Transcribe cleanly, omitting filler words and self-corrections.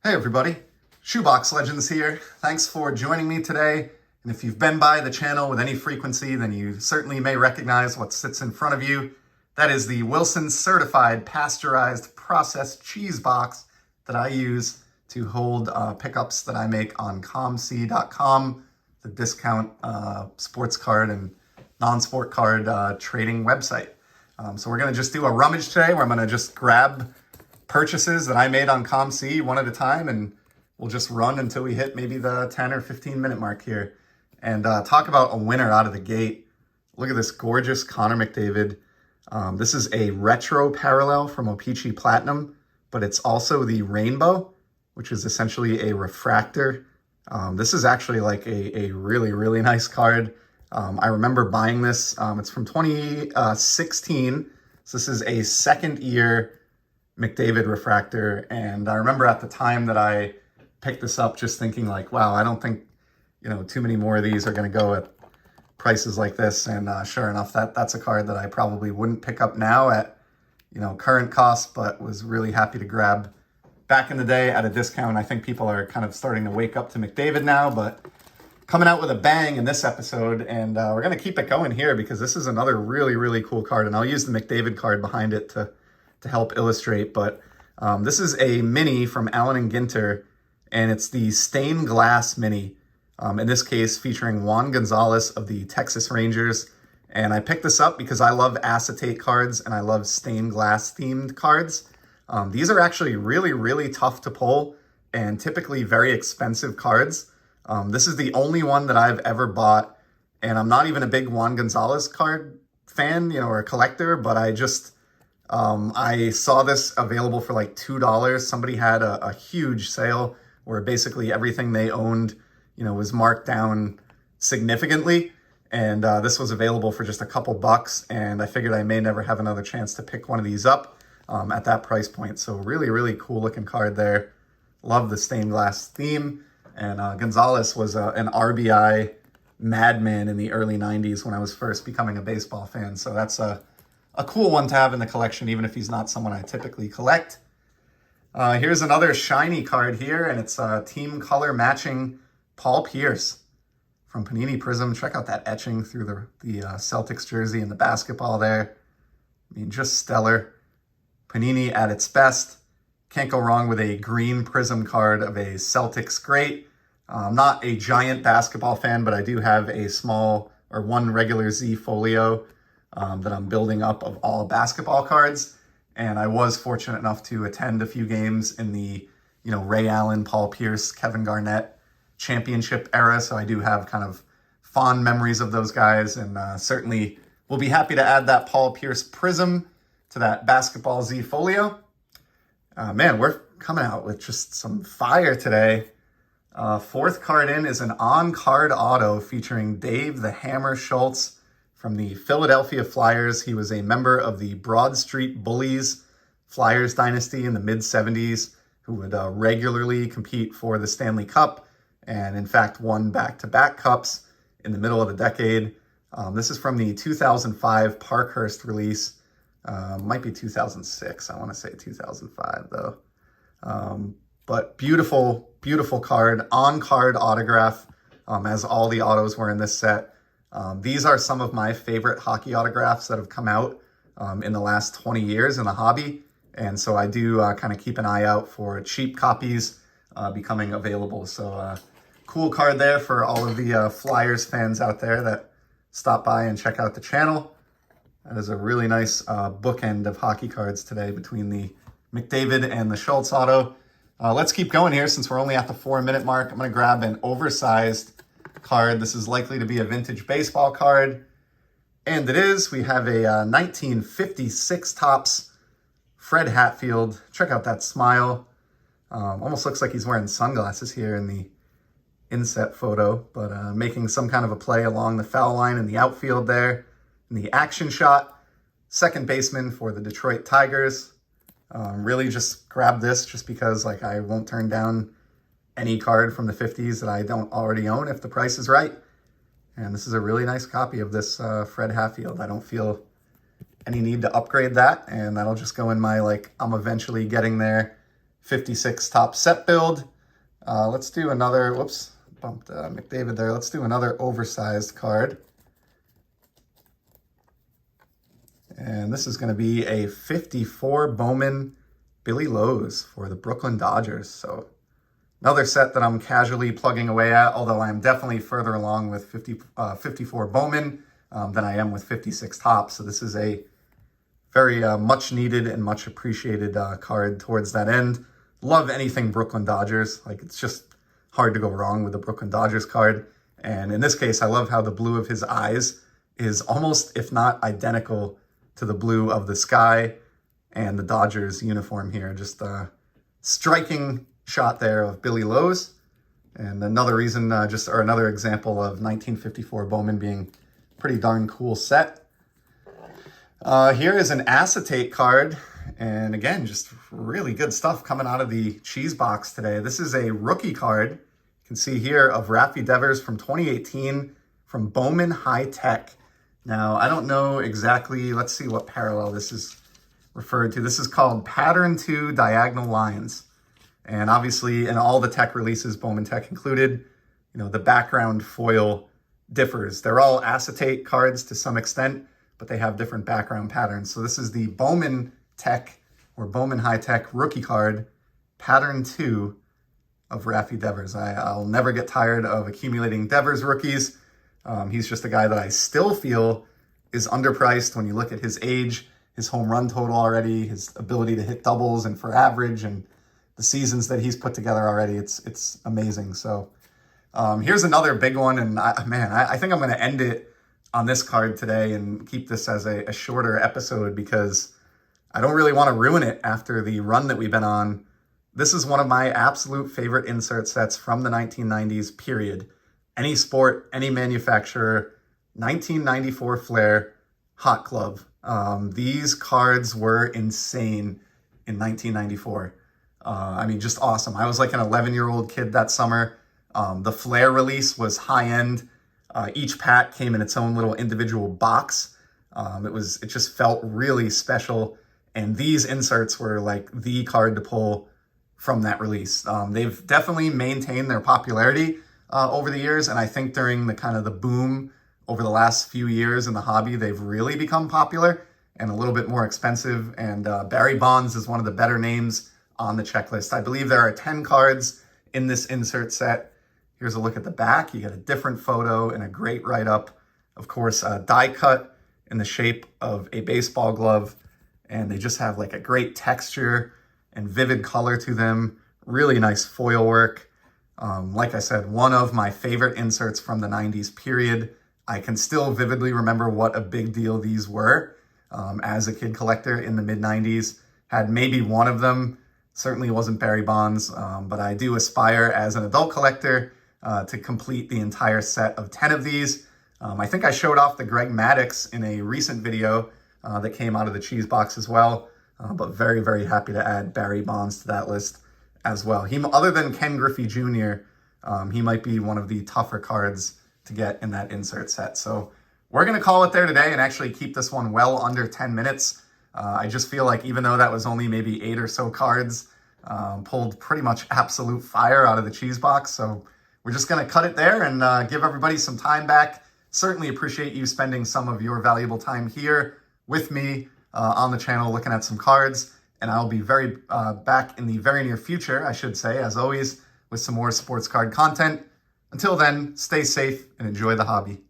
Hey everybody, Shoebox Legends here. Thanks for joining me today. And if you've been by the channel with any frequency, then you certainly may recognize what sits in front of you. That is the Wilson Certified Pasteurized Processed Cheese Box that I use to hold pickups that I make on COMC.com, the discount sports card and non-sport card trading website. So we're going to just do a rummage today where I'm going to just grab purchases that I made on COMC one at a time, and we'll just run until we hit maybe the 10 or 15 minute mark here and talk about a winner out of the gate. Look at this gorgeous Connor McDavid. This is a retro parallel from O-Pee-Chee Platinum, but it's also the rainbow, which is essentially a refractor. This is actually like a really, really nice card. I remember buying this. It's from 2016. So this is a second year McDavid refractor, and I remember at the time that I picked this up just thinking like, wow, I don't think too many more of these are going to go at prices like this. And sure enough, that's a card that I probably wouldn't pick up now at current cost, but was really happy to grab back in the day at a discount. I think people are kind of starting to wake up to McDavid now, but coming out with a bang in this episode, and we're going to keep it going here because this is another really, really cool card, and I'll use the McDavid card behind it to help illustrate. But this is a mini from Allen and Ginter, and it's the stained glass mini, in this case featuring Juan Gonzalez of the Texas Rangers. And I picked this up because I love acetate cards and I love stained glass themed cards. These are actually really, really tough to pull and typically very expensive cards. This is the only one that I've ever bought, and I'm not even a big Juan Gonzalez card fan, or a collector, but I saw this available for like $2. Somebody had a huge sale where basically everything they owned, was marked down significantly. And this was available for just a couple bucks. And I figured I may never have another chance to pick one of these up at that price point. So really, really cool looking card there. Love the stained glass theme. And Gonzalez was an RBI madman in the early 90s when I was first becoming a baseball fan. So that's a cool one to have in the collection, even if he's not someone I typically collect. Here's another shiny card here, and it's team color matching Paul Pierce from Panini Prism. Check out that etching through the Celtics jersey and the basketball there. I mean, just stellar. Panini at its best. Can't go wrong with a green Prism card of a Celtics great. I'm not a giant basketball fan, but I do have one regular Z folio that I'm building up of all basketball cards. And I was fortunate enough to attend a few games in the, Ray Allen, Paul Pierce, Kevin Garnett championship era. So I do have kind of fond memories of those guys, and certainly will be happy to add that Paul Pierce Prism to that basketball Z folio. Man, we're coming out with just some fire today. Fourth card in is an on-card auto featuring Dave the Hammer Schultz from the Philadelphia Flyers. He was a member of the Broad Street Bullies Flyers dynasty in the mid-70s, who would regularly compete for the Stanley Cup, and in fact won back-to-back cups in the middle of the decade. This is from the 2005 Parkhurst release. Might be 2006. I want to say 2005 though. But beautiful, beautiful card, on-card autograph, as all the autos were in this set. These are some of my favorite hockey autographs that have come out in the last 20 years in the hobby. And so I do kind of keep an eye out for cheap copies becoming available. So cool card there for all of the Flyers fans out there that stop by and check out the channel. That is a really nice bookend of hockey cards today between the McDavid and the Schultz auto. Let's keep going here since we're only at the 4-minute mark. I'm going to grab an oversized card. This is likely to be a vintage baseball card, and it is. We have a 1956 Topps Fred Hatfield. Check out that smile. Almost looks like he's wearing sunglasses here in the inset photo, but making some kind of a play along the foul line in the outfield there. In the action shot, second baseman for the Detroit Tigers. Really just grabbed this just because I won't turn down any card from the 50s that I don't already own if the price is right. And this is a really nice copy of this Fred Hatfield. I don't feel any need to upgrade that, and that'll just go in my I'm eventually getting there 56 top set build. Let's do another, whoops, bumped McDavid there. Let's do another oversized card. And this is going to be a 54 Bowman Billy Lowe's for the Brooklyn Dodgers. So another set that I'm casually plugging away at, although I'm definitely further along with 54 Bowman than I am with 56 Topps. So this is a very much needed and much appreciated card towards that end. Love anything Brooklyn Dodgers. Like, it's just hard to go wrong with the Brooklyn Dodgers card. And in this case, I love how the blue of his eyes is almost, if not identical, to the blue of the sky and the Dodgers uniform here. Just a striking shot there of Billy Lowe's. And another reason, or another example of 1954 Bowman being a pretty darn cool set. Here is an acetate card. And again, just really good stuff coming out of the cheese box today. This is a rookie card. You can see here of Rafi Devers from 2018 from Bowman High Tech. Now, I don't know exactly, let's see what parallel this is referred to. This is called Pattern 2 Diagonal Lines. And obviously, in all the tech releases, Bowman Tech included, the background foil differs. They're all acetate cards to some extent, but they have different background patterns. So this is the Bowman Tech or Bowman High Tech rookie card, Pattern 2 of Rafi Devers. I'll never get tired of accumulating Devers rookies. He's just a guy that I still feel is underpriced when you look at his age, his home run total already, his ability to hit doubles and for average, and the seasons that he's put together already. It's amazing. So here's another big one. And I think I'm going to end it on this card today and keep this as a shorter episode because I don't really want to ruin it after the run that we've been on. This is one of my absolute favorite insert sets from the 1990s, period. Any sport, any manufacturer, 1994 Flair, Hot Glove. These cards were insane in 1994. Just awesome. I was like an 11-year-old kid that summer. The Flair release was high-end. Each pack came in its own little individual box. It just felt really special. And these inserts were like the card to pull from that release. They've definitely maintained their popularity over the years. And I think during the boom over the last few years in the hobby, they've really become popular and a little bit more expensive. And Barry Bonds is one of the better names on the checklist. I believe there are 10 cards in this insert set. Here's a look at the back. You get a different photo and a great write-up. Of course, die cut in the shape of a baseball glove. And they just have like a great texture and vivid color to them. Really nice foil work. Like I said, one of my favorite inserts from the 90s, period. I can still vividly remember what a big deal these were as a kid collector in the mid-90s. Had maybe one of them. Certainly wasn't Barry Bonds, but I do aspire as an adult collector to complete the entire set of 10 of these. I think I showed off the Greg Maddux in a recent video that came out of the cheese box as well, but very, very happy to add Barry Bonds to that list as well. Other than Ken Griffey Jr., he might be one of the tougher cards to get in that insert set. So we're going to call it there today and actually keep this one well under 10 minutes. I just feel like even though that was only maybe 8 or so cards, pulled pretty much absolute fire out of the cheese box. So we're just going to cut it there and give everybody some time back. Certainly appreciate you spending some of your valuable time here with me on the channel looking at some cards. And I'll be back in the very near future, I should say, as always, with some more sports card content. Until then, stay safe and enjoy the hobby.